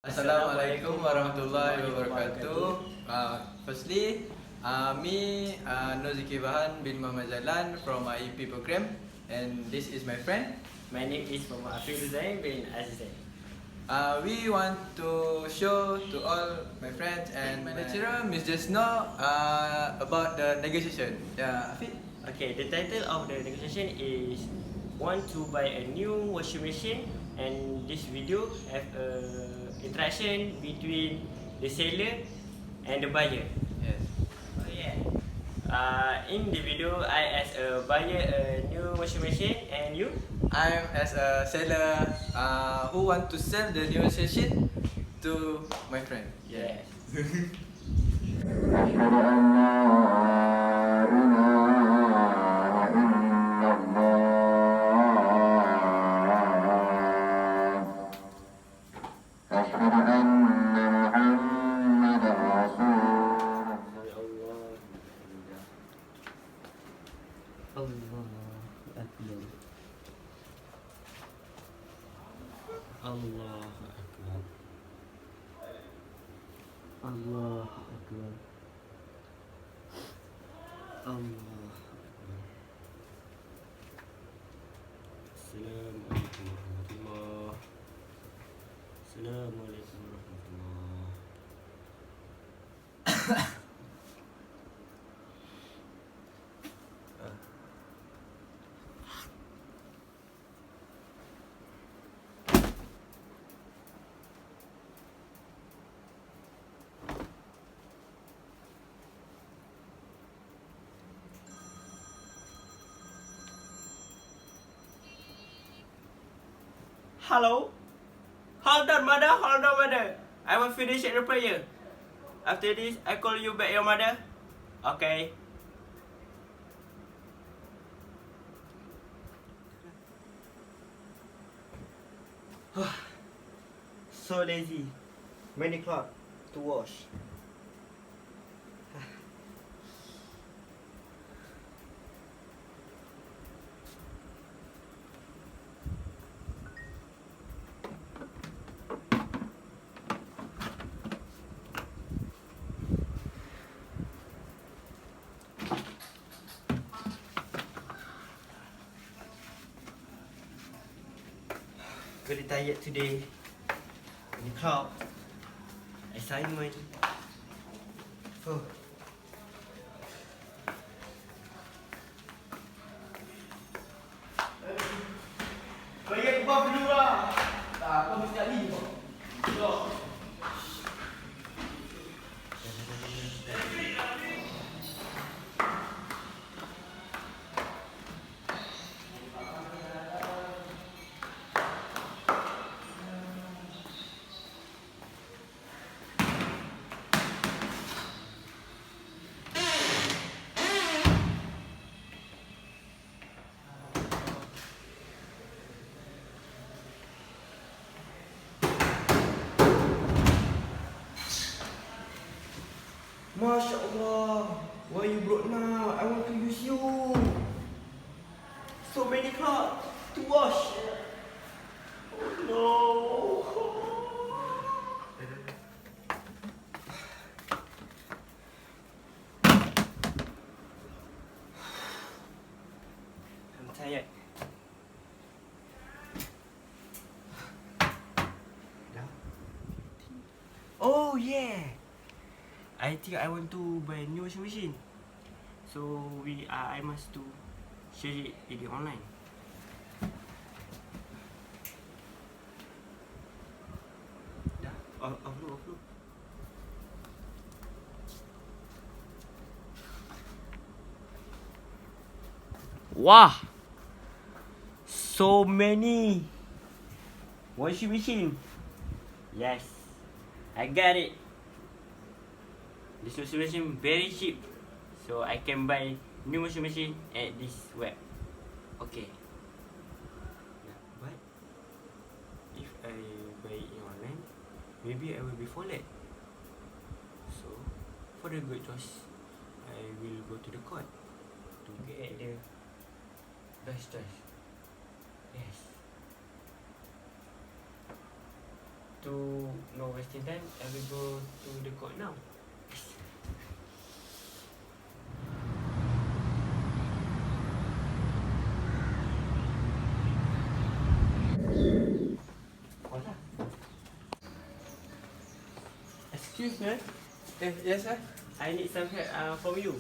Assalamualaikum warahmatullahi wabarakatuh. Firstly, ZIKRI bin Muhammad ZAILAN from AFIQ program, and this is my friend. My name is Ruzain bin AZIZAN. We want to show to all my friends and my lecturer, Ms. Jasno, about the negotiation. Yeah, AFIQ? Okay, the title of the negotiation is "Want to buy a new washing machine," and this video have a interaction between the seller and the buyer. Yes. Oh yeah. In the video, I as a buyer a new washing machine, and you? I'm as a seller who want to sell the new machine to my friend. Yes. Allah Akbar. Allah Akbar. Allah Akbar. Assalamualaikum warahmatullahi. Assalamualaikum warahmatullahi. Hello? Hold on, mother. Hold on, mother. I will finish the prayer. After this, I call you back, your mother. Okay. So lazy. Many clothes to wash. Very tired today. The club, assignment. Oh. Bagi aku dulu lah. Tak, kau mesti ahli. So. Masya Allah, why you broke now? I want to use you. So many clothes to wash. Oh no. I'm tired. Oh yeah. I think I want to buy a new washing machine. So I must to search it in online. Dah, upload. Wah, so many washing machine. Yes, I got it. This washing machine very cheap, so I can buy new washing machine at this web. Okay. But if I buy it online, maybe I will be followed. So for the good choice, I will go to the court to get the best choice. Yes. to no wasting time, I will go to the code now. Hola. Excuse me, Yes, sir. I need some help from you.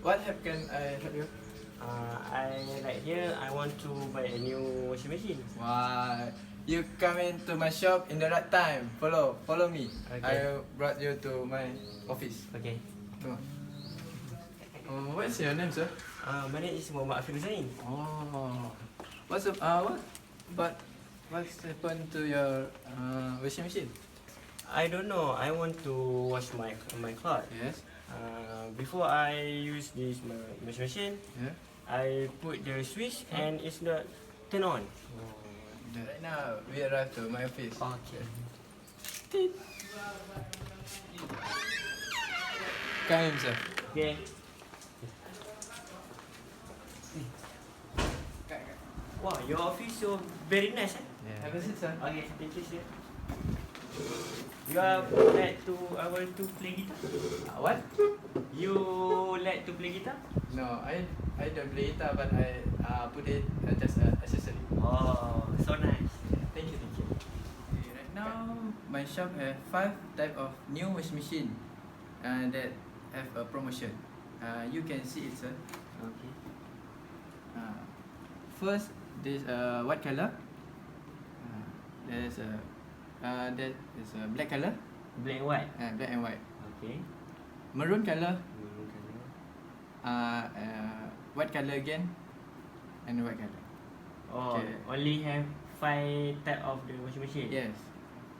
What help can I help you? I right here. I want to buy a new washing machine. Why? You come into my shop in the right time. Follow me. Okay. I brought you to my office. Okay. Come on. What's your name, sir? My name is MOHAMED Ruzain. Oh. What's happened to your washing machine? I don't know. I want to wash my clothes. Yes. Before I use this washing machine, Yeah. I put the switch and it's not turn on. Right now we arrived to my office. Okay. Come in, sir. Okay. Wow, your office so very nice. Have a seat, sir. Okay, thank you, sir. You are like to I want to play guitar. What? You like to play guitar? No, I don't play guitar, but I put it just an accessory. Oh, so nice. Thank you. Okay, right now my shop have 5 type of new washing machine that have a promotion. You can see it, sir. Okay. First, this white color. That is a black color. Black and white. Black and white. Okay. Maroon color. Maroon color. White color again, and white color. Oh, Okay. only have 5 type of the washing machine. Yes.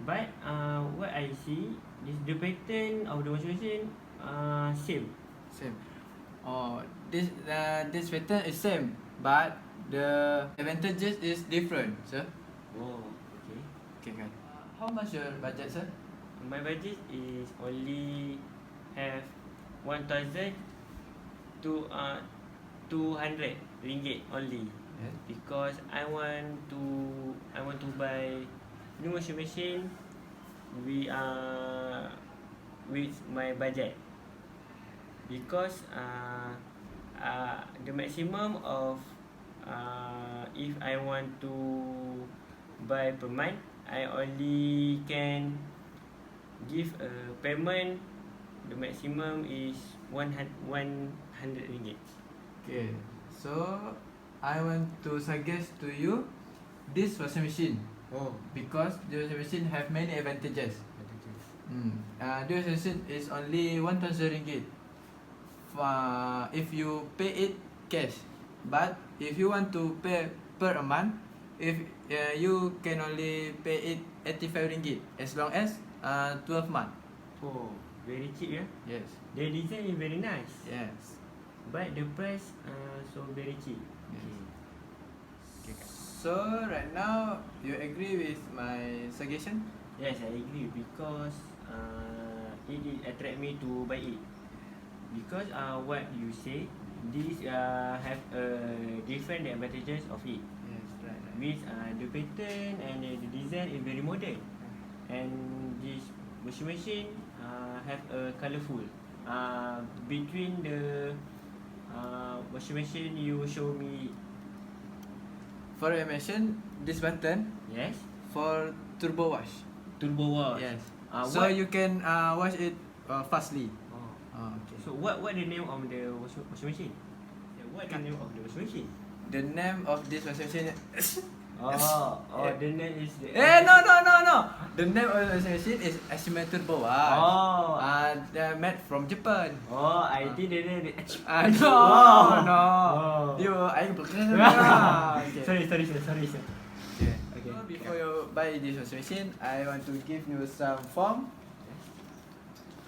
But what I see, the pattern of the washing machine same. Same. Oh, this pattern is same, but the advantages is different, sir. Oh, okay. Okay, kan. How much your budget, sir? My budget is only have 1,200 ringgit only. Yes. Because I want to buy new washing machine with my budget. Because the maximum of if I want to buy per month, I only can give a payment. The maximum is 100 ringgit. Okay. So I want to suggest to you this washing machine Oh, because the washing machine have many advantages. The washing machine is only 1,000 ringgit. If you pay it cash, but if you want to pay per a month, if you can only pay it 85 ringgit as long as 12 months. oh, very cheap, yeah. Yes. The design is very nice, Yes. but the price so very cheap. Yes. Okay. So right now you agree with my suggestion? Yes, I agree because it attract me to buy it. Because what you say, this have different advantages of it. Yes, right. With the pattern and the design is very modern, and this washing machine have a colourful. Between the washing machine you show me. For your mention, this button Yes, for turbo wash. turbo wash. Yes. So what? you can wash it fastly. Oh. Okay. So what the name of the washing machine? What the name of the washing machine? The name of this washing machine. The name is the. No. The name of the washing machine is Ashima Turbo Wash. Oh. They're made from Japan. Oh, I think the name. No. Oh. You, I okay. Sorry, sir. Okay. Okay. So before you buy this washing machine, I want to give you some form.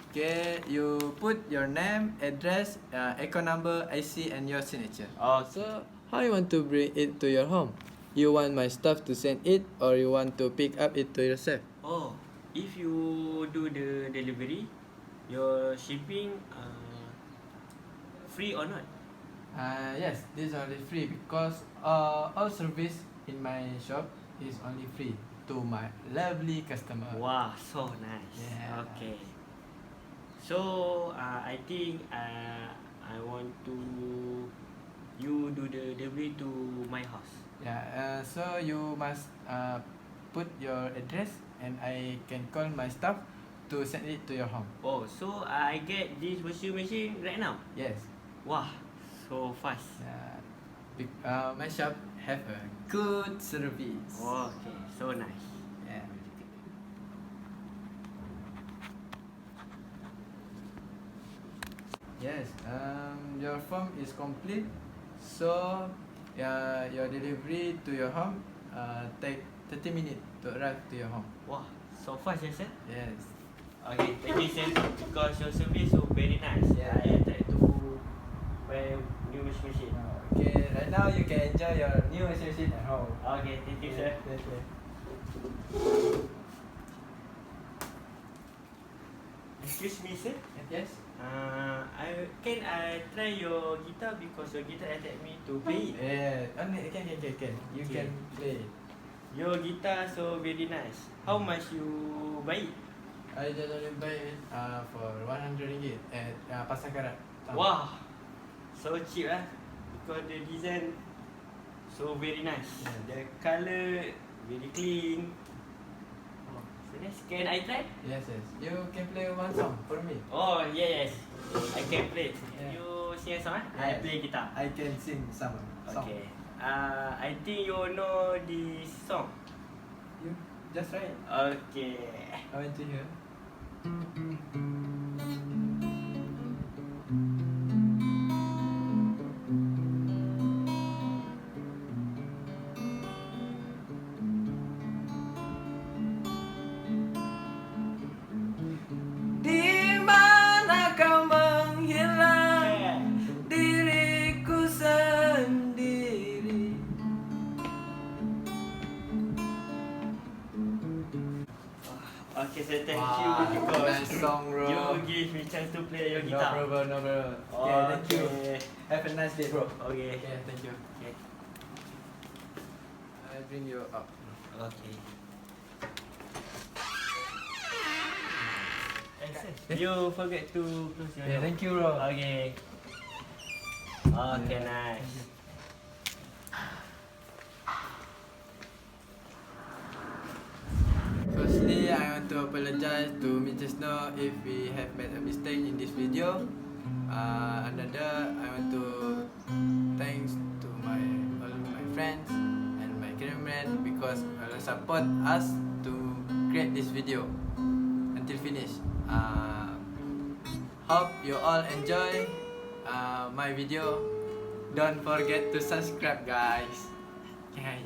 Okay, you put your name, address, account number, IC, and your signature. Oh, So, how you want to bring it to your home? You want my staff to send it, or you want to pick up it to yourself? oh, if you do the delivery, your shipping free or not? Yes, this is only free because all service in my shop is only free. to my lovely customer. Wow, so nice. Yeah. Okay. So I think I want to you do the delivery to my house. Yeah. So you must put your address, and I can call my staff to send it to your home. Oh, so I get this washing machine right now. Yes. Wow, so fast. My shop have a good service. Oh, okay, so nice. Yeah. Yes. Your form is complete. So, your delivery to your home take 30 minutes to arrive to your home. Wow, so fast, yes, sir. Yes. Okay, thank you, sir, because your service so very nice. Yeah. I try to buy new washing machine. Okay. Right now you can enjoy your new washing machine at home. Okay, thank you, sir. Thank you. Excuse me, sir. Yes. I try your guitar because your guitar asked me to play it. Yeah. Can. You Okay. can play. Your guitar so very nice. How much you buy it? I just only buy it for 100 ringgit at Pasar Karat. Wow, so cheap because the design so very nice. Yeah. The color very clean. Oh, so nice. Can I try? Yes. You can play one song for me. Oh yes, I can play. Yeah. You sing a song? I Yes. play guitar. I can sing some song. Okay. I think you know this song. You just try it. Okay. I want to hear. Di mana kau menghilang, diriku sendiri. Okay, so thank Wow, you because nice song, bro. you give me chance to play your No guitar. problem. Okay, thank you. Have a nice day, bro. Okay. Okay, thank you. Okay. I bring you up. Okay. You forget to close your Yeah, door. thank you, bro. Okay. Okay, Yeah. nice. Firstly, I want to apologize to Mr. Snow if we have made a mistake in this video. Another, I want to thanks to all my friends and my cameraman because support us to create this video until finish. Hope you all enjoy my video. Don't forget to subscribe, guys. Yeah.